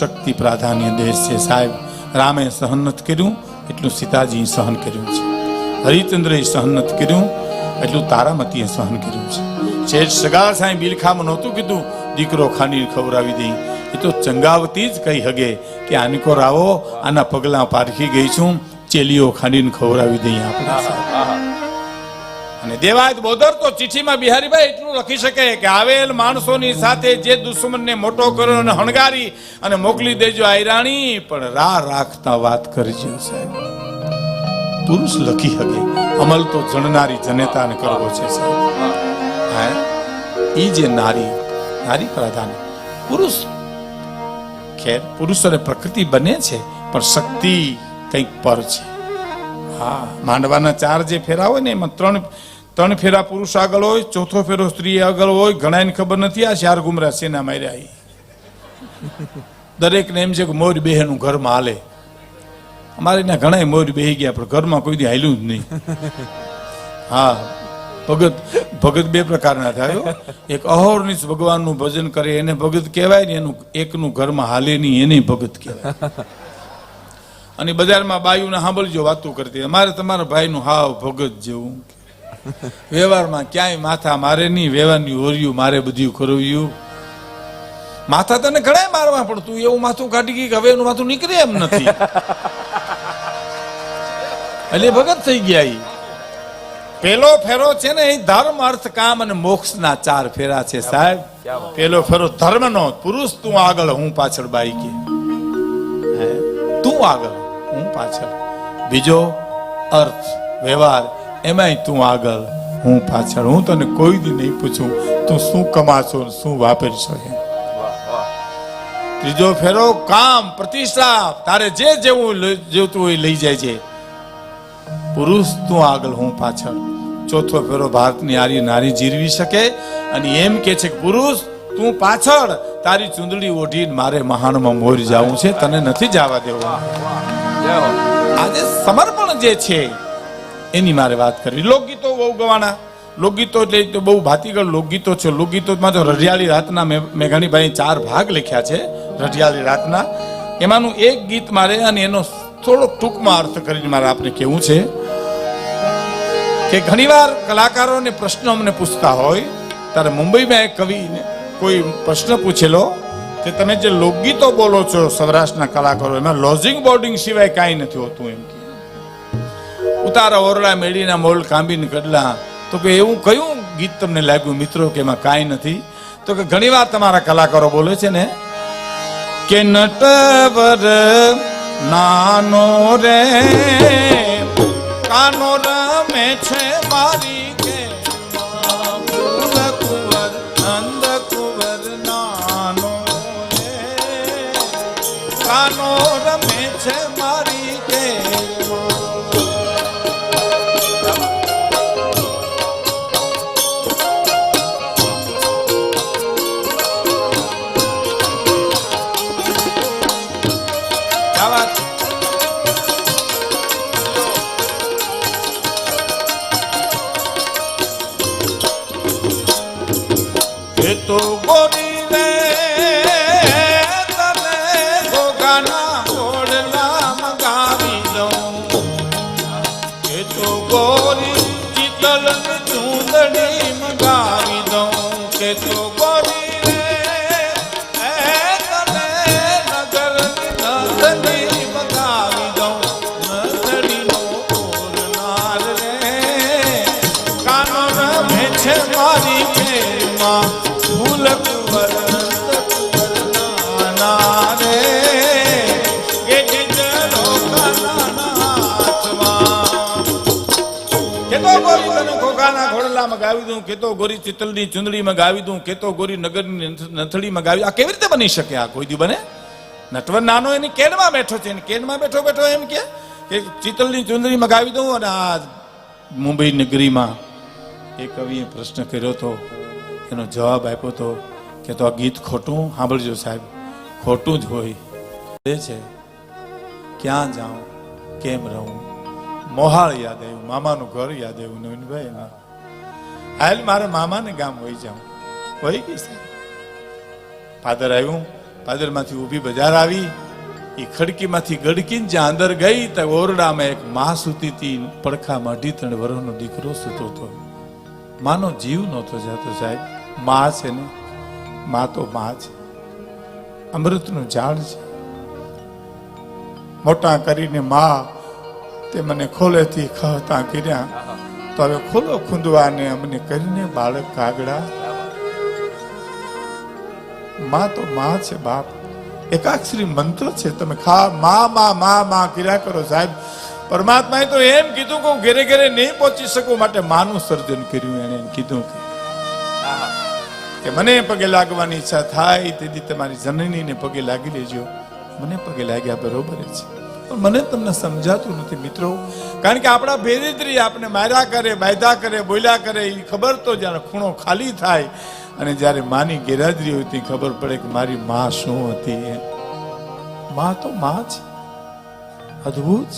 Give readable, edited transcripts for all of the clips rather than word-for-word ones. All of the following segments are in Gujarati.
શક્તિ પ્રાધાન્ય દેશ છે સાહેબ. રામે સહન નથી કર્યું એટલું સીતાજી સહન કર્યું છે. હરિચંદ્રએ સહન નથી કર્યું એટલું તારામતીએ સહન કર્યું છે. શેઠ સગા સાંઈ બિલખામાં નહોતું કીધું દીકરો ખાંડી ખવડાવી દઈ. એ તો ચંગાવતી જ કહી હગે કે આનકો રાવો, આના પગલા પારખી ગઈ છું, ચેલીઓ ખાંડીને ખવડાવી દઈ આપણે. અને દેવાયત બોદર તો ચિઠ્ઠીમાં બિહારીભાઈ એટલું લખી શકે કે આવેલ માણસોની સાથે જે દુશ્મનને મોટો કર્યો અને હણગારી અને મોકલી દેજો આયરાણી, પણ રા રાખતા વાત કરજો સાહેબ. પુરુષ લખી શકે, અમલ તો જણનારી જનેતાને કરવો છે સાહેબ. ઈ જે નારી પ્રાધાન્ય પુરુષ, ખેર પુરુષોને પ્રકૃતિ બને છે પણ શક્તિ કંઈક પર છે. હા, માંડવાના 4 જે ફેરા હોય ને એમાં 3 ફેરા પુરુષ આગળ હોય, ચોથો ફેરો સ્ત્રી આગળ હોય. ઘણાને ખબર નથી આ 4 ગુમરા સેના માર્યા. દરેકને એમ છે કે મોર બેહેનું ઘરમાં હાલે. અમારે ત્યાં ઘણા મોર બેહી ગયા પણ ઘરમાં કોઈ દી હાલ્યું જ નહીં. હા, ભગત 2 પ્રકારના થાય. એક અહોરનિશ ભગવાનનું ભજન કરે એને ભગત કહેવાય ને એનું એકનું ઘરમાં હાલે નહીં એને ભગત કહેવાય. અને બજારમાં બાયુને સાંભળજો વાતું કરતી, અમારે તમારા ભાઈનું હાવ ભગત જેવું. વ્યવહારમાં ક્યાંય માથા મારે નહીં, વ્યવહારની હોર્યું મારે બધું કરવ્યું. માથા તને ઘણા મારવા પણ તું એવું માથું કાઢી ગઈ કે હવે એનું માથું નીકળે એમ નથી. એટલે ભગત થઈ ગયા. પેલો ફેરો છે ને એ ધર્મ અર્થ કામ અને મોક્ષના 4 ફેરા છે સાહેબ. પેલો ફેરો ધર્મનો, પુરુષ તું આગળ હું પાછળ, બાઈ કે તું આગળ હું પાછળ. બીજો અર્થ વ્યવહાર, એમાંય તું આગળ હું પાછળ. હું તને કોઈ દી નહીં પૂછું તું શું કમાશો શું વાપરશો એમ. ત્રીજો ફેરો કામ પ્રતિષ્ઠા, તારે જે જેવું જોતું હોય લઈ જાય છે. પુરુષ તું આગળ હું પાછળ. ચોથો ફેરો ભારતની આર્ય નારી જીરવી શકે અને એમ કે છે કે પુરુષ તું પાછળ, તારી ચૂંદડી ઓઢીને મારે મહાણમાં મોર જવું છે, તને નથી જવા દેવું. આજે સમર્પણ જે છે એની મારે વાત કરવી. લોકગીતો બહુ ગવાના. લોકગીતો એટલે બહુ ભાતીગળ લોકગીતો છે. લોકગીતોમાં તો રઢિયાળી રાતના મેઘાણીભાઈ 4 ભાગ લખ્યા છે રઢિયાળી રાતના. એમાંનું એક ગીત મારે અને એનો થોડો ટૂંકમાં અર્થ કરીને મારે આપને કહેવું છે કે ઘણીવાર કલાકારોને પ્રશ્ન અમને પૂછતા હોય ત્યારે મુંબઈમાં એક કવિને કોઈ પ્રશ્ન પૂછેલો કે તમે જે લોકગીતો બોલો છો સૌરાષ્ટ્રના કલાકારો, એમાં લોજિંગ બોર્ડિંગ સિવાય કાંઈ નથી હોતું એમ કે. ઉતારા ઓરડા મેળીના મોલ કાંબીને કડલા. તો કે એવું કયું ગીત તમને લાગ્યું મિત્રો કે એમાં કાંઈ નથી? તો કે ઘણીવાર તમારા કલાકારો બોલે છે ને કે નટવર નાનો રે કાનો રમે છે મારી કે કુંવર નંદ કુંવર નાનો રે કાનો રમે છે મારી કે. તો ગોરી રે તને ગોગાના ગોળલા મગાવી દઉં. કે તો ગોરી ચિતલ ચૂંદડી મગાવી દઉં. કે તો ગોરી રે તને નગર નંદની મગાવી દઉં. નંદડીનો ઓરનાર રે કાનો રમે છે મારી ખેરમાં ફૂલ કુંવર નાના રે કે જલો કાનાથમાં. કેતો ગોરી તને ઘોઘાના ઘોડલા મગાવી દઉં. કેતો ગોરી ચિતલની ચુંદડી મગાવી દઉં. કેતો ગોરી નગરની નથડી મગાવી. આ કેવી રીતે બની શકે? આ કોઈ દી બને? નટવર નાનો એની કેનમાં બેઠો છે, એની કેનમાં બેઠો બેઠો એમ કે ચિતલની ચુંદડી મગાવી દઉં. અને આ મુંબઈ નગરીમાં એક કવિએ પ્રશ્ન કર્યો હતો, એનો જવાબ આપ્યો હતો કે તો આ ગીત ખોટું. સાંભળજો સાહેબ, ખોટું જ હોય છે. ક્યાં જાઉં કેમ રહું, મોહાળ યાદ આવ્યું, મામાનું ઘર યાદ આવ્યું. નવીનભાઈ હાલ મારા મામાને ગામ વહી જાઉં. વહી ગઈ સાહેબ. ફાધર આવ્યું, પાદરમાંથી ઊભી બજાર આવી, એ ખડકીમાંથી ગડકીને જ્યાં અંદર ગઈ તો ઓરડામાં એક માં સૂતી હતી, પડખામાં 2-3 વર્ષનો દીકરો સૂતો હતો. માનો જીવ નહોતો જતો સાહેબ. માં છે ને, માં તો માં છે, અમૃતનું ઝાડ છે. મોટા કરીને માં તે મને ખોલેથી ખહતા કર્યા, તો હવે ખોલો ખૂંદવાને અમને કરીને બાળક કાગડા. માં તો માં છે બાપ, એકાક્ષરી મંત્ર છે. તમે માં કર્યા કરો સાહેબ. પરમાત્માએ તો એમ કીધું કે હું ઘેરે ઘેરે નહીં પહોંચી શકું, માટે માનું સર્જન કર્યું. એને કીધું કે મને પગે લાગવાની ઈચ્છા થાય તેથી તમારી જનનીને પગે લાગી લેજો. મને પગે લાગ્યા બરોબર છે, પણ મને તમને સમજાતું નથી મિત્રો. કારણ કે આપણા ભેદિત્રી આપણે માર્યા કરે, બાયધા કરે, બોલ્યા કરે, એ ખબર તો જ્યારે ખૂણો ખાલી થાય અને જ્યારે માની ગેરહાજરી હોય તે ખબર પડે કે મારી માં શું હતી. માં તો માં છે, અદ્ભુત.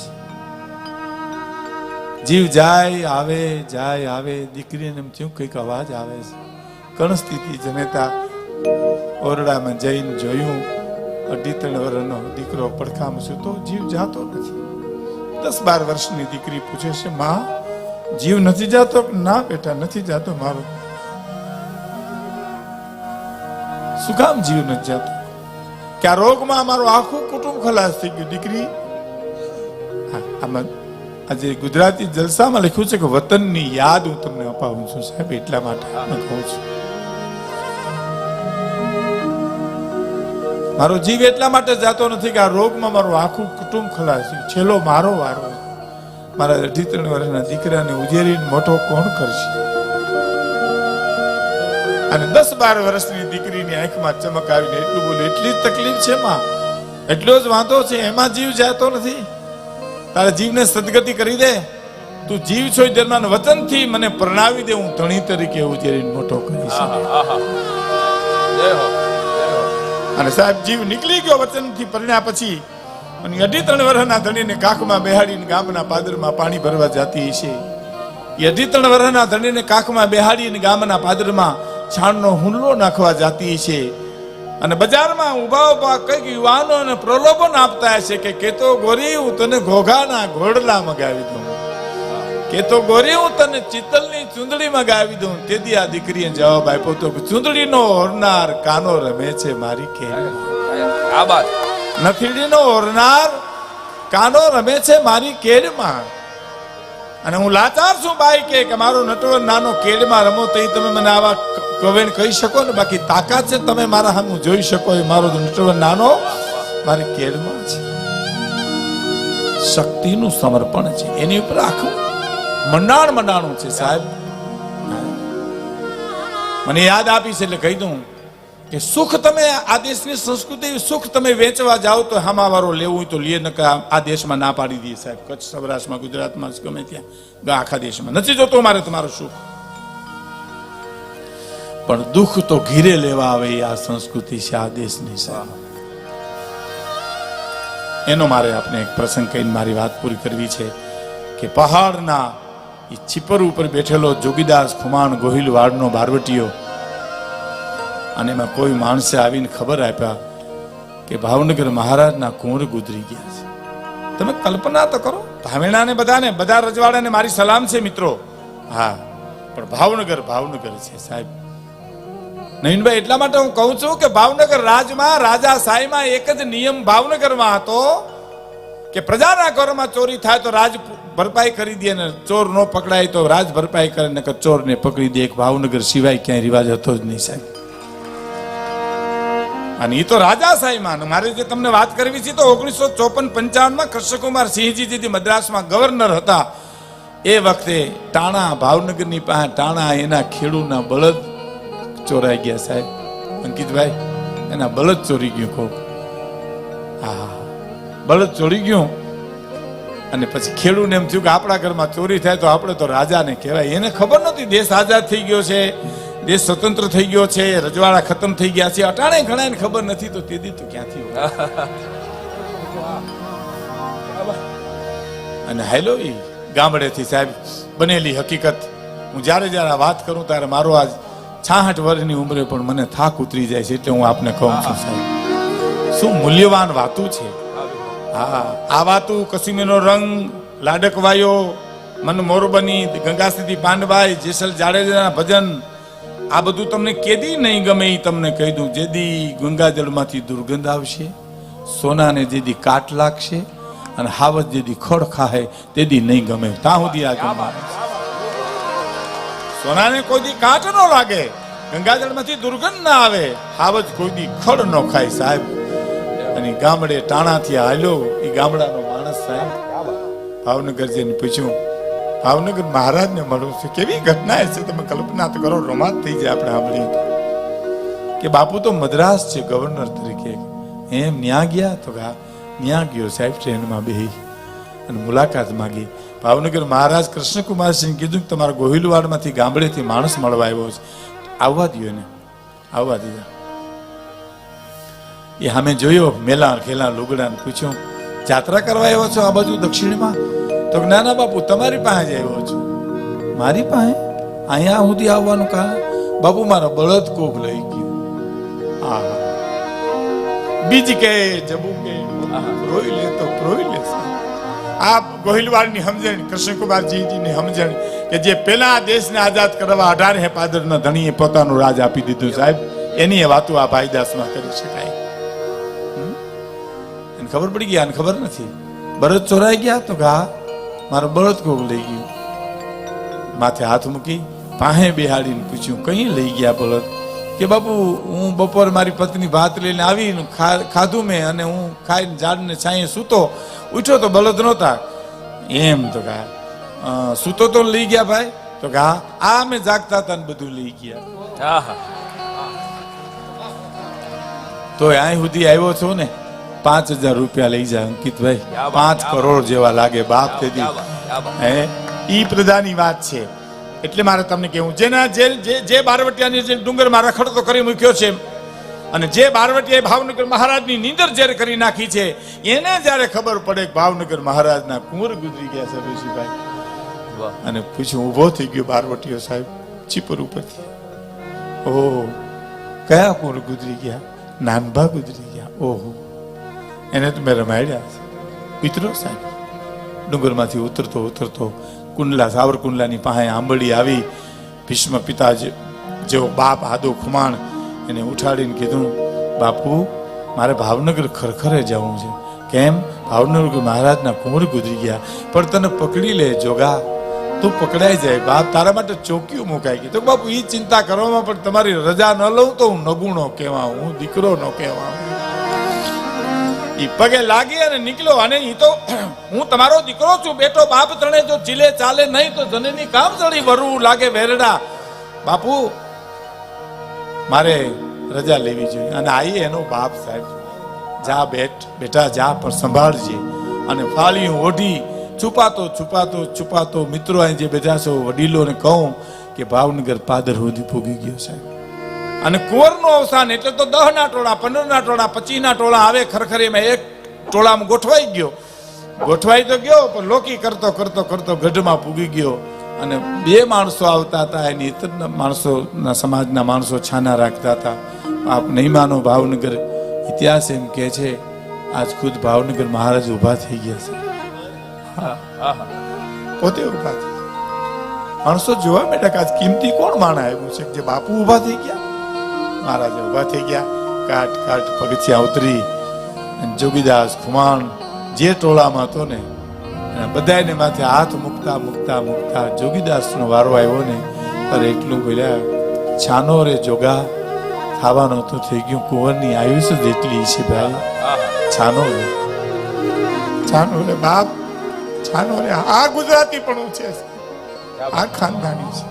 જીવ જાય આવે, દીકરીને એમ થયું કઈક અવાજ આવે છે. કણસ્થિતિ જનેતા ઓરડામાં જઈને જોયું, 2-3 વર્ષનો દીકરો પડખામાં સૂતો, જીવ જાતો નથી. 10-12 વર્ષની દીકરી પૂછે છે, માં જીવ નથી જાતો? ના બેટા નથી જાતો મારો. શું કામ જીવ નથી જાતો? કે આ રોગમાં અમારું આખું કુટુંબ ખલાસ થઈ ગયું. દીકરી આમાં આજે ગુજરાતી જલસામાં લખ્યું છે કે વતનની યાદ હું તમને અપાવું છું સાહેબ, એટલા માટે કહું છું. મારો જીવ એટલા માટે જાતો નથી કે આ રોગમાં મારું આખું કુટુંબ ખલાસ થયું. છેલ્લો મારો વારો. મારા 18 વર્ષના દીકરાને ઉજેરીને મોટો કોણ કરશે? અને 10-12 વર્ષની દીકરીની આંખમાં ચમક આવીને એટલું બોલે, એટલી જ તકલીફ છે માં, એટલો જ વાંધો છે, એમાં જીવ જાતો નથી. તારા જીવને સદગતિ કરી દે. તું જીવ છો જન્માન વચનથી મને પરણાવી દે, હું ધણી તરીકે ઉજેરીને મોટો કરીશ. અને સાહેબ જીવ નીકળી ગયો વચનથી પરણ્યા પછી. અને 18 વર્ષના ધણીને કાખમાં બેહાડીને ગામના પાદરમાં પાણી ભરવા જતી છે. એ 18 વર્ષના ધણીને કાખમાં બેહાડીને ગામના પાદરમાં છાણનો હુંડલો નાખવા જતી છે. અને બજારમાં ઉભા કઈક યુવાનોને પ્રલોભન આપતા છે કે કેતો ગોરી હું તને ઘોઘાના ઘોડલા મગાવી દઉં, કેતો ગોરી હું તને ચિત્તલની ચૂંદડી મગાવી દઉં. તેથી આ દીકરીએ જવાબ આપ્યો તો ચૂંદડીનો ઓરનાર કાનો રમે છે મારી કેડમાં. નથીડીનો ઓરનાર કાનો રમે છે મારી કેડમાં. અને હું લાચાર છું બાઈ કે મારો નટવર નાનો કેડમાં રમો તો તમે મને આવા કવેણ કહી શકો ને, બાકી તાકાત છે તમે મારા સામે જોઈ શકો એ મારો નટવર નાનો મારી કેડમાં છે. શક્તિનું સમર્પણ છે, એની ઉપર આખું મંડાણું છે સાહેબ. મને યાદ આપી છે એટલે કહી દઉં કે સુખ તમે આ દેશની સંસ્કૃતિ, સુખ તમે વેચવા જાઓ તો હામાવારો લેવું હોય તો લે, નકર આ દેશમાં ના પાડી દે સાહેબ. કચ્છ, સૌરાષ્ટ્રમાં, ગુજરાતમાં, ગમે ત્યાં, આખા દેશમાં નથી જોતો મારે તમારો સુખ. પણ દુઃખ તો ઘીરે લેવા આવે આ સંસ્કૃતિ છે આ દેશની સાહેબ. એનો મારે આપણે એક પ્રસંગ કહીને મારી વાત પૂરી કરવી છે કે પહાડના એ છીપર ઉપર બેઠેલો જોગીદાસ ખુમાણ ગોહિલ વાડનો બારવટીયો, અને એમાં કોઈ માણસે આવીને ખબર આપ્યા કે ભાવનગર મહારાજના કુંવર ગુજરી ગયા છે. તમે કલ્પના તો કરો. ભાવેણાને બધાને, બધા રજવાડાને મારી સલામ છે મિત્રો. હા, પણ ભાવનગર છે સાહેબ. નવીનભાઈ એટલા માટે હું કહું છું કે ભાવનગર રાજમાં, રાજા સાઈમાં એક જ નિયમ ભાવનગરમાં હતો કે પ્રજાના ઘરમાં ચોરી થાય તો રાજ ભરપાઈ કરી દે, ને ચોર નો પકડાય તો રાજ ભરપાઈ કરે, ને ચોરને પકડી દે. એક ભાવનગર સિવાય ક્યાંય રિવાજ હતો જ નહીં સાહેબ. અને એ તો રાજા સાહેબમાં. મારે જે તમને વાત કરવી છે તો 1954-55 કૃષ્ણકુમાર સિંહજી જે મદ્રાસમાં ગવર્નર હતા એ વખતે ટાણા, ભાવનગરની પાસે ટાણા, એના ખેડૂના બળદ ચોરાઈ ગયા સાહેબ. અંકિતભાઈ, એના બળદ ચોરી ગયું કોક. હા, બળદ ચોરી ગયું. અને પછી ખેડૂને એમ થયું કે આપણા ઘરમાં ચોરી થાય તો આપણે તો રાજાને કહેવાય. એને ખબર નહોતી દેશ આઝાદ થઈ ગયો છે, દેશ સ્વતંત્ર થઈ ગયો છે, રજવાડા ખતમ થઈ ગયા છે. અટાણે ઘણાને ખબર નથી તો તે દી તો ક્યાંથી હોય. અને હેલો એ ગામડેથી સાહેબ બનેલી હકીકત. હું જ્યારે જ્યારે વાત કરું ત્યારે મારો આજ 66 વર્ષની ઉંમરે પણ મને થાક ઉતરી જાય છે, એટલે હું આપને કહું છું સાહેબ. શું મૂલ્યવાન વાતું છે. હા, આ વાતું કસીમીનો રંગ, લાડકવાયો, મન મોરબની, ગંગા સ્થિતિ પાંડવાઈ, જેસલ જાડેજાના ભજન, આ બધું તમને કેદી નહીં ગમે એ તમને કહી દઉં. જેદી ગંગાજળમાંથી દુર્ગંધ આવશે, સોનાને જેદી કાટ લાગશે અને હાવજ જેદી ખડ ખાહે તેદી નહીં ગમે. ત્યાં સુધી આ ગમે. સોનાને કોઈ દી કાટ ન લાગે, ગંગાજળમાંથી દુર્ગંધ ના આવે, હાવજ કોઈ દી ખડ ન ખાય સાહેબ. અને ગામડે ટાણાથી હાલ્યો એ ગામડાનો માણસ સાહેબ ભાવનગર જઈને પૂછ્યું, ભાવનગર મહારાજને મળવું છે. કેવી ઘટના છે, તમે કલ્પના તો કરો, રોમાંચ થઈ જાય આપણે સાંભળીએ કે બાપુ તો મદ્રાસ છે ગવર્નર તરીકે. એમ ન્યા ગયા? તો ન્યા ગયો સાહેબ, ટ્રેનમાં બેહી અને મુલાકાત માંગી. ભાવનગર મહારાજ કૃષ્ણકુમારસિંહ કીધું કે તમારા ગોહિલવાડમાંથી ગામડેથી માણસ મળવા આવ્યો છે, આવવા દો એને, આવવા દીધા. એ સામે જોયો મેલા ખેલા લુગડાને, પૂછ્યું જાત્રા કરવા આવ્યો છો આ બાજુ દક્ષિણમાં? તો નાના બાપુ તમારી પાસે જ આવ્યો છું. મારી પાસે? અહીંયા સુધી આવવાનું કારણ? બાપુ મારો બળદ કોક લઈ ગયો. હા, બીજી કે જબુ કે રોઈ લે તો રોઈ લે. આ ગોહિલવાડની સમજણ, કૃષ્ણકુમારજીની સમજણ કે જે પેલા દેશને આઝાદ કરવા 18 પાદરના ધણીએ પોતાનું રાજ આપી દીધું સાહેબ, એની વાતો આ ભાઈદાસમાં કરી શકાય. એને ખબર પડી ગઈ, આને ખબર નથી. બળદ ચોરાઈ ગયા? તો હા, મારો બળદ કોક લઈ ગયું. માથે હાથ મૂકી પાસે બેહાડીને પૂછ્યું, કઈ લઈ ગયા બળદ? કે બાપુ હું બપોર મારી પત્ની ભાત લઈને આવી, ખાધું મેં અને હું ખાઈને ઝાડને છાંયે સૂતો, ઉઠ્યો તો બળદ નહોતા. એમ? તો સૂતો તો લઈ ગયા ભાઈ? તો આ અમે જાગતા હતા ને બધું લઈ ગયા. તો અહીં સુધી આવ્યો છો ને, 5,000 રૂપિયા લઈ જાય અંકિતભાઈ, 5 કરોડ જેવા લાગે બાપ તેદી. હે, ઈ પ્રજાની વાત છે. એટલે મારે તમને કેવું, જેના જે બારવટિયાની જે ડુંગરમાં રખડતો કરી મૂક્યો છે અને જે બારવટિયાએ ભાવનગર મહારાજની નીંદર જ્યારે કરી નાખી છે, એને જ્યારે ખબર પડે કે ભાવનગર મહારાજના કુંવર ગુજરી ગયા છે ઋષિભાઈ, અને પૂછ્યું, ઉભો થઈ ગયો બારવટીયો સાહેબ ચીપર ઉપરથી. ઓહો, કયા કુંવર ગુજરી ગયા? નાનભા ગુજરી ગયા. ઓહો, એને તો મેં રમાડ્યા છે. પિતરો સાહેબ ડુંગરમાંથી ઉતરતો કુંડલા, સાવરકુંડલાની પાસે આંબળી આવી. ભીષ્મ પિતા જેવો બાપ આદો ખુમાણ એને ઉઠાડીને કીધું, બાપુ મારે ભાવનગર ખરખરે જવું છે. કેમ? ભાવનગર મહારાજના કુંવર ગુજરી ગયા. પણ તને પકડી લે જોગા, તું પકડાઈ જાય બાપ, તારા માટે ચોકીઓ મુકાઈ ગઈ. તો બાપુ એ ચિંતા કરવામાં પણ તમારી રજા ન લઉં તો હું નગુણો કહેવા, હું દીકરો ન કહેવા. ઈ પગે લાગી અને નીકળ્યો. અને ઈ તો હું તમારો દીકરો છું, બેટો બાપ ત્રણે જો ચીલે ચાલે નહીં તો જનની કામ જડી વરવું લાગે વેરડા. બાપુ મારે રજા લેવી જોઈએ. અને આઈ એનો બાપ સાહેબ, જા બેટા જા, પણ સંભાળજે. અને ફાળીયું ઓઢી છુપાતો મિત્રો અહીં જે બેઠા છો વડીલોને કહું કે ભાવનગર પાદર સુધી પૂગી ગયો સાહેબ. અને કુંવરનું અવસાન એટલે તો 10 ના ટોળા, 15 ના ટોળા, 25 ના ટોળા આવે ખરખરીમાં એક ટોળામાં ગોઠવાઈ તો ગયો, પણ લોકી કરતો ગઢમાં પૂગી ગયો. અને 2 માણસો આવતા હતા, એની ઇતરના માણસોના સમાજના માણસો છાના રાખતા હતા. આપ નહીં માનો, ભાવનગર ઇતિહાસ એમ કહે છે, આજ ખુદ ભાવનગર મહારાજ ઉભા થઈ ગયા છે. પોતે ઉભા થઈ માણસો જોવા બેઠા કે આજ કિંમતી કોણ માણા આવ્યું છે જે બાપુ ઉભા થઈ ગયા. મહારાજ ઉભા થઈ ગયા, કાટ પગથિયા ઉતરી. જોગીદાસ ખુમાણ જે ટોળામાં હતો ને, બધાને માથે હાથ મૂકતા જોગીદાસ નો વારો આવ્યો ને, ત્યારે એટલું બોલ્યા, છાનો રે જોગા, ખાવાનું તો થઈ ગયું, કુંવરની આયુષ્ય જેટલી છે ભાઈ. છાનો રે બાપ, છાનો રે. આ ગુજરાતી પણ છે, આ ખાનદાની છે.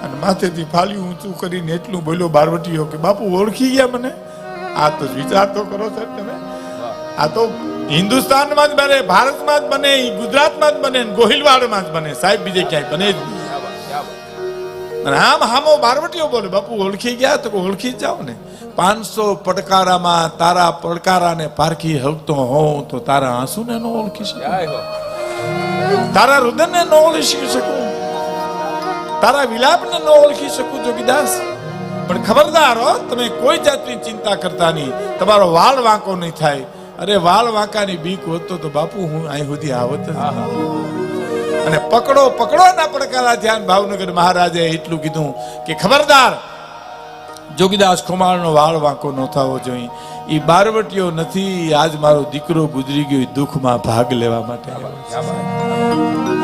અને માથેથી ફાલ્યું ઊંચું કરીને એટલું બોલ્યો બારવટીયો કે બાપુ ઓળખી ગયા મને? આ તો વિચાર તો કરો સર તમે, આ તો હિન્દુસ્તાનમાં જ બને, ભારતમાં જ બને, ગુજરાતમાં જ બને, ગોહિલવાડમાં જ બને સાહેબ, બીજે ક્યાંય બને જ નહીં. અને હામો બારવટીયો બોલે, બાપુ ઓળખી ગયા? તો ઓળખી જ જાઓ ને. 500 પડકારામાં તારા પડકારાને પારખી હકતો હોઉં તો તારા આંસુને ન ઓળખી શકું, તારા રુદનને ન ઓળખી શકું, તારા વિલાપને ન ઓળખી શકું જોગીદાસ. પણ ખબરદાર હો, તમે કોઈ જાતની ચિંતા કરતા નહીં, તમારો વાળ વાંકો નહીં થાય. અરે વાળ વાંકાની બીક હોત તો બાપુ હું અહીં સુધી આવત જ નહીં. અને પકડો પકડો ના પડકારા ધ્યાન ભાવનગર મહારાજે એટલું કીધું કે ખબરદાર, જોગીદાસ ખુમારનો વાળ વાંકો ન થવો જોઈએ. એ બારવટીઓ નથી, આજ મારો દીકરો ગુજરી ગયો દુઃખમાં ભાગ લેવા માટે.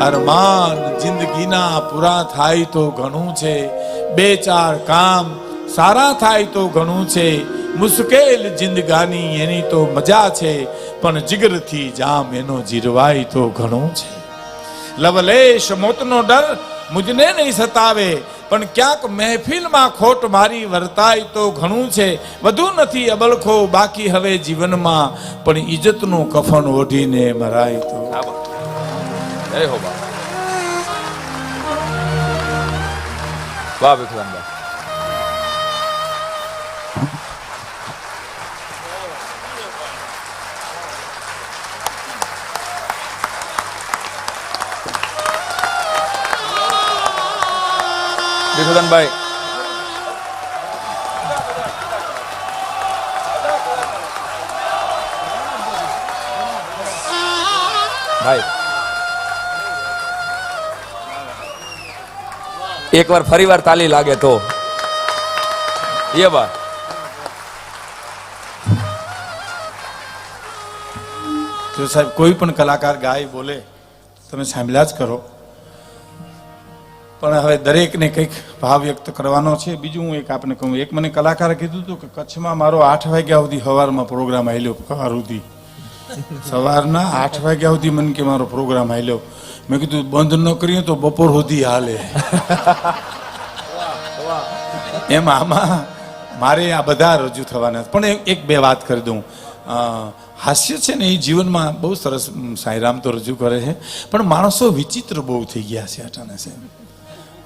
અરમાન જિંદગીના પૂરા થાય તો ઘણું છે, બે ચાર કામ સારા થાય તો ઘણું છે. મુશ્કેલ જિંદગાની એની તો મજા છે, પણ જીગરથી જામ એનો જીરવાય તો ઘણું છે. લવલેશ મોતનો ડર મુજને નહીં સતાવે, પણ ક્યાંક મહેફિલમાં ખોટ મારી વર્તાય તો ઘણું છે. વધુ નથી અબલખો બાકી હવે જીવનમાં, પણ ઇજ્જતનું કફન ઓઢીને મરાય તો. જય હો બા. વાહ વિક્રમભાઈ. વિક્રમભાઈ ભાઈ એકવાર ફરીવાર તાલી લાગે તો એ બા. જો સાહેબ કોઈ પણ કલાકાર ગાય બોલે તમે સાંભળ્યા જ કરો, પણ હવે દરેકને કંઈક ભાવ વ્યક્ત કરવાનો છે. બીજું હું એક આપને કહું, એક મને કલાકારે કીધું હતું કે કચ્છમાં મારો 8 વાગ્યા સુધી સવારમાં પ્રોગ્રામ હાલ્યો. સવારના 8 વાગ્યા સુધી મને કે મારો પ્રોગ્રામ હાલ્યો. મેં કીધું બંધ ન કરીએ તો બપોર સુધી હાલે. એમ આમાં મારે આ બધા રજૂ થવાના. પણ એક બે વાત કરી દઉં. હાસ્ય છે ને એ જીવનમાં બહુ સરસ સાંઈરામ તો રજૂ કરે છે, પણ માણસો વિચિત્ર બહુ થઈ ગયા છે અટાણે છે.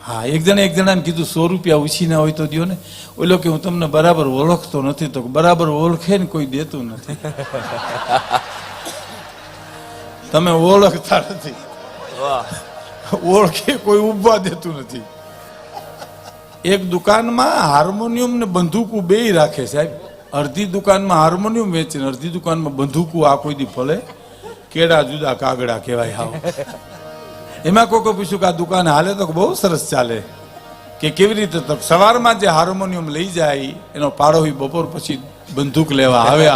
હા, એક જણાને કીધું 100 રૂપિયા ઉછીના હોય તો દો ને. ઓલો કે હું તમને બરાબર ઓળખતો નથી. તો બરાબર ઓળખે ને કોઈ દેતું નથી. તમે ઓળખતા નથી, ઓળખે કોઈ ઉભા દેતું નથી. એક દુકાનમાં હાર્મોનિયમ ને બંદૂકો બેય રાખે સાહેબ. અડધી દુકાનમાં હાર્મોનિયમ વેચે ને અડધી દુકાનમાં બંદૂકો. આ કોઈ દી ભલે કેડા જુદા કાગડા કહેવાય. હાવ એમાં કોઈ પૂછ્યું કે આ દુકાન હાલે તો બહુ સરસ ચાલે. કે કેવી રીતે? તો સવારમાં જે હાર્મોનિયમ લઈ જાય એનો પાડો હોય બપોર પછી બંદૂક લેવા આવે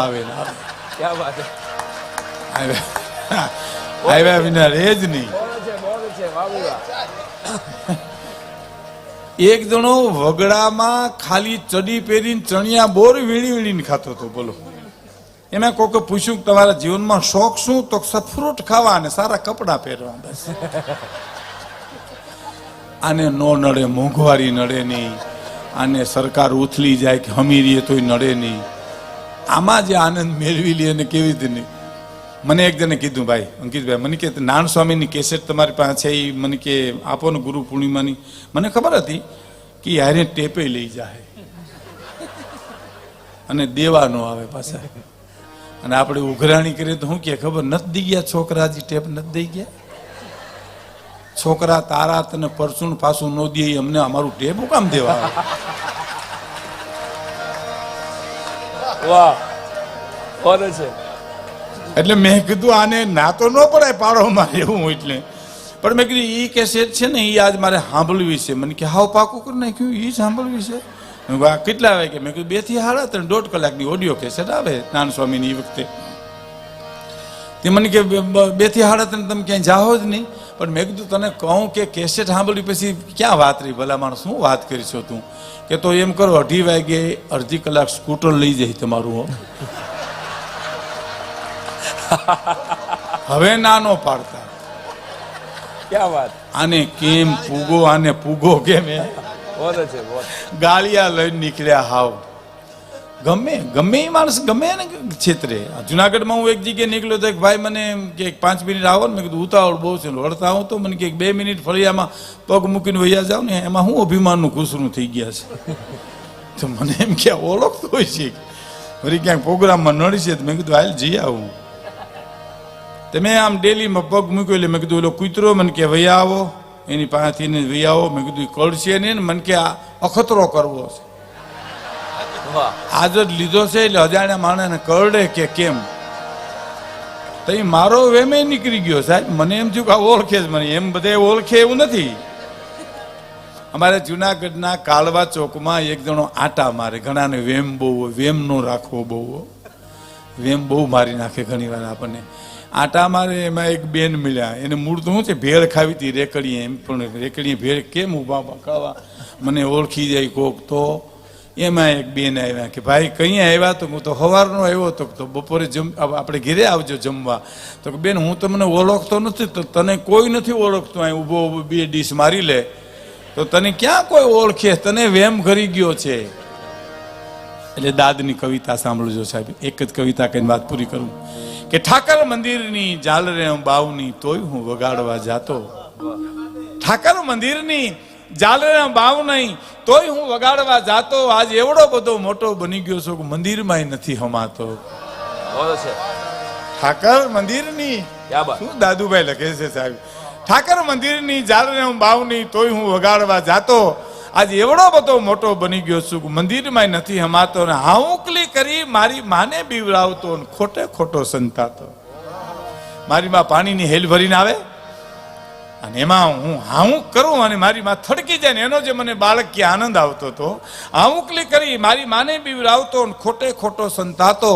આવ્યા વિના રે જ નહીં. એક જણો વગડામાં ખાલી ચડી પહેરીને ચણિયા બોર વીણી વીણીને ખાતો હતો. બોલો, એમાં કોકે પૂછ્યું કે તમારા જીવનમાં શોખ શું? તો સફ્રૂટ ખાવા અને સારા કપડા પહેરવા. બસ. આને નો નડે, મોંઘવારી નડે નહીં. આને સરકાર ઉથલી જાય કે હમીરીએ તોય નડે નહીં. આમાં જે આનંદ મેળવી લે ને કેવી રીતે નહીં. મને એક જણે કીધું, ભાઈ અંકિતભાઈ, મને કે નાન સ્વામીની કેસેટ તમારી પાસે છે, એ મને કે આપો ને ગુરુ પૂર્ણિમાની. મને ખબર હતી કે યારે ટેપે લઈ જાય અને દેવા ન આવે પાછા. અને આપણે ઉઘરાણી કરીએ તો શું કે ખબર નથી દઈ ગયા છોકરા, હજી ટેપ નથી દઈ ગયા. છોકરા તારા તને પરસું પાછું ન દે, અમને અમારું ટેપ કામ દેવા. વાહ, કોને છે? એટલે મેં કીધું આને ના તો ન પડાય પાડો મારે એવું. એટલે પણ મેં કીધું એ કેસેટ છે ને એ આજ મારે સાંભળવી છે. મને કે હાવ પાકું કરી નાખ્યું, એ સાંભળવી છે. કેટલા વાગે? મેં કીધું 2 થી 3.5 1.5 કલાકની ઓડિયો કેસેટ આવે નાન સ્વામીની. એ વખતે તે મને કે 2 થી 3.5 તમે ક્યાંય જાઓ જ નહીં. પણ મેં કીધું તને કહું કે કેસેટ સાંભળી પછી ક્યાં વાત રહી? ભલા માણસ શું વાત કરીશો તું? કે તો એમ કરો 2:30 વાગે અડધી કલાક સ્કૂટર લઈ જાય તમારું. હવે નાનો પાડતા. ક્યાં વાત? આને કેમ પૂગો, આને પૂગો કેમ? ગાળિયા લઈને નીકળ્યા. હાવ ગમે એ માણસ ગમે ને ક્ષેત્રે. જુનાગઢમાં હું એક જગ્યાએ નીકળ્યો તો એક ભાઈ મને કે 5 મિનિટ આવો ને. મેં કીધું ઉતાવળ બહુ છે, વળતા આવું તો મને કે 2 મિનિટ ફળિયામાં પગ મૂકીને વૈયા જાવ ને. એમાં હું અભિમાનનું કૂસરું થઈ ગયા છે. તો મને એમ કે ઓળખતો હોય છે વળી ક્યાંક પ્રોગ્રામમાં નડી છે. મેં કીધું હાલ જઈ આવું. તમે આમ ડેલીમાં પગ મૂક્યો એટલે મેં કીધું ઓલો કૂતરો મને કે વૈયા આવો, એની પાસેથી વૈયા આવો. મેં કીધું કળશે નહીં ને, મને કે આ અખતરો કરવો છે. વાહ. આજ જ લીધો છે એટલે અજાણ્યા માણસને કરડે કે કેમ. તઈ મારો વેમે નીકળી ગયો સાહેબ. મને એમ થયું કે આ ઓળખે જ મને. એમ બધે ઓળખે એવું નથી. અમારે જુનાગઢના કાળવા ચોકમાં એક જણો આટા મારે. ઘણાને વેમ બહુ હોય. વેમ નો રાખવો બહુ હોય. વેમ બહુ મારી નાખે ઘણી વાર આપણને. આટા મારે એમાં એક બેન મળ્યા. એને મૂળ તો શું છે, ભેળ ખાવી હતી રેકડીએ. એમ પણ રેકડીએ ભેળ કેમ ઊભા ખાવા, મને ઓળખી જાય કોક. તો એમાં એક બેન આવ્યા કે ભાઈ કઈ આવ્યા? તો હું તો સવારનો આવ્યો હતો. તો બપોરે આપણે ઘેરે આવજો જમવા. તો કે બેન હું તમને ઓળખતો નથી. તો તને કોઈ નથી ઓળખતો. અહીં ઊભો ઊભો બે ડીશ મારી લે તો તને ક્યાં કોઈ ઓળખે? તને વેમ કરી ગયો છે. એટલે દાદની કવિતા સાંભળજો સાહેબ. એક જ કવિતા કહીને વાત પૂરી કરું કે ઠાકર મંદિરની ઝાલરે બાવની તોય હું વગાડવા જાતો. ઠાકર મંદિરની ઝાલરે બાવ નહીં તોય હું વગાડવા જાતો. આજ એવડો બધો મોટો બની ગયો છું કે મંદિરમાં નથી હમાતો. ઠાકર મંદિરની શું દાદુભાઈ લખે છે સાહેબ. ઠાકર મંદિરની ઝાલરે બાવની તોય હું વગાડવા જાતો. આજે એવડો બધો મોટો બની ગયો છું કે મંદિરમાં નથી હમાતો. ને હાઉકલી કરી મારી માને બીવડાવતો ને ખોટે ખોટો સંતાતો. મારી માં પાણીની હેલ ભરીને આવે અને એમાં હું હાઉક કરું અને મારી માં થડકી જાય ને એનો જે મને બાળક કે આનંદ આવતો હતો. હાઉકલી કરી મારી માને બીવડાવતો ને ખોટે ખોટો સંતાતો.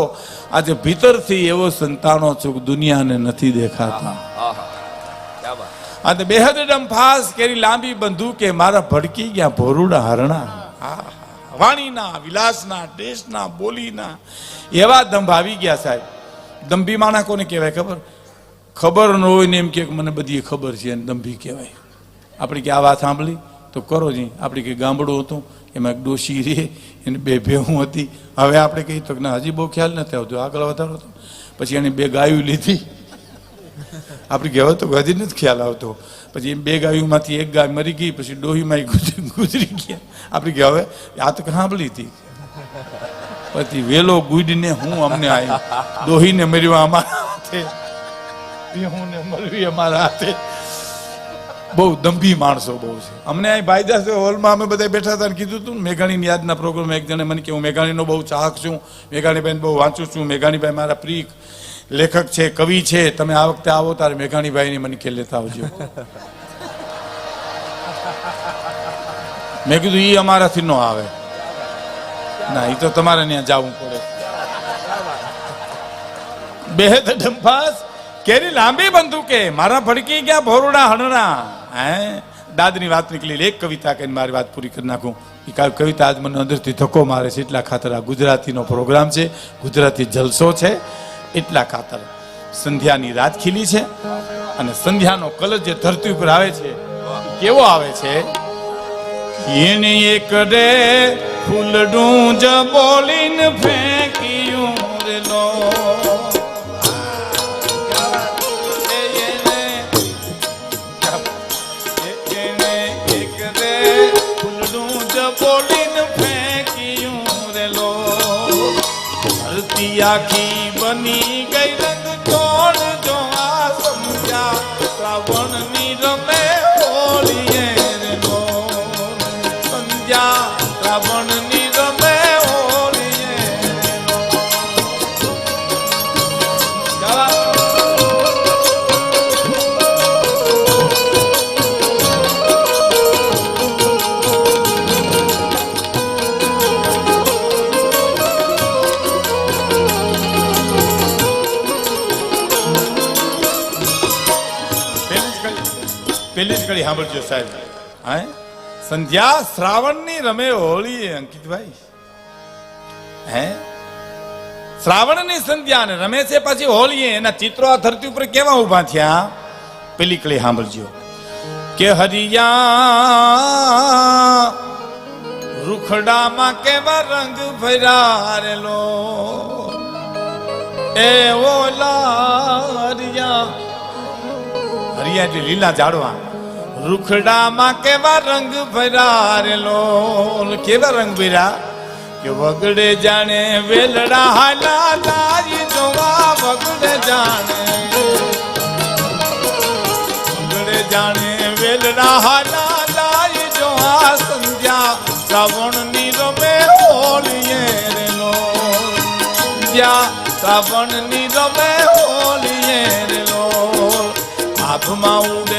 આજે ભીતરથી એવો સંતાનો છું કે દુનિયાને નથી દેખાતા. આ બેહદ ડંફાસ કેરી લાંબી બંદૂકે મારા ભડકી ગયા ભોરુડા હરણા. વાણીના, વિલાસના, દેશના, બોલીના એવા દંભ આવી ગયા સાહેબ. દંભી માણા કોને કહેવાય ખબર? ખબર ન હોય ને એમ કે મને બધી ખબર છે એને દંભી કહેવાય. આપણે કે આ વાત સાંભળી તો કરો જી. આપણે કે ગામડું હતું એમાં એક ડોશી રે એને બે ભેહું હતી. હવે આપણે કહીએ તો ના હજી બહુ ખ્યાલ નથી આવતો, આગળ વધારો હતો. પછી એને બે ગાયું લીધી. આપણે કહેવાય તો હજી નથી ખ્યાલ આવતો. પછી બે ગાયોમાંથી એક ગાય મરી ગઈ. પછી ડોહીમાં ગુજરી ગયા. આપણે કે હવે આ તો સાંભળી હતી. પછી વેલો ગુડને હું અમને આવ્યું. ડોહીને મર્યો અમારા હાથે, હું ને મરવી અમારા હાથે. બહુ દંભી માણસો બહુ છે. અમને અહીં ભાઈદાસ હોલમાં અમે બધા બેઠા હતા કીધું હતું ને મેઘાણીની યાદના પ્રોગ્રામમાં એક જણે મને કે હું મેઘાણીનો બહુ ચાહક છું, મેઘાણીભાઈને બહુ વાંચું છું, મેઘાણીભાઈ મારા પ્રિય લેખક છે, કવિ છે, તમે આ વખતે આવો તારે મેઘાણીભાઈની મને કે લેતા આવજો. મેં કીધું ઈ અમારાથી ન આવે. ના ઈ તો તમારે ત્યાં જવું પડે. બેહદ ડંફાસ કેરી લાંબી બંદૂકે મારા ભડકી ગયા ભોરુડા હણના. દાદની વાત નીકળી. એક કવિતા કહીને મારી વાત પૂરી કરી નાખું. એ કવિતા આજ મને અંદરથી ધક્કો મારે છે. એટલા ખાતર આ ગુજરાતીનો પ્રોગ્રામ છે, ગુજરાતી જલસો છે. એટલા ખાતર સંધ્યાની રાત ખીલી છે અને સંધ્યાનો કલર જે ધરતી ઉપર આવે છે કેવો આવે છે? એને એક રે ફૂલડું જ બોલીને ફેંક્યું રે લો. એને એક રે ફૂલડું જ બોલીને ફેંક્યું રે લો. ધરતી આખી બની ગઈ રંગ ચોળ જો આ સમજ્યા શ્રાવણની રમે હોળીએ રે લો. સંધ્યા શ્રાવણની રમે હોળીએ રે લો. પેલી જ કડી સાંભળજો સાહેબ. હા, સંધ્યા શ્રાવણની રમે હોળી. અંકિતભાઈ હે શ્રાવણની સંધ્યા ને રમે છે પછી હોળી. એના ચિત્રો આ ધરતી ઉપર કેવા ઉભા થયા? પેલી કડી સાંભળજો કે હરિયા રૂખડામાં કેવા રંગ ભર્યા રેલો. એ ઓલા હરિયા, હરિયા એટલે લીલા ઝાડવા. રૂખડામાં કેવા રંગ ભર્યા રેલો. કેવા રંગ ભર્યા કે વગડે જાણે વેલડા હાલા લાઈ જોવા. વગડે જાણે જાણે વેલડા હાલા લાઈ જોવા. સંધ્યા શ્રાવણની રમે હોળીએ વિદ્યા શ્રાવણની રમે હોલીએ રે લોલ આભમાં ઉડે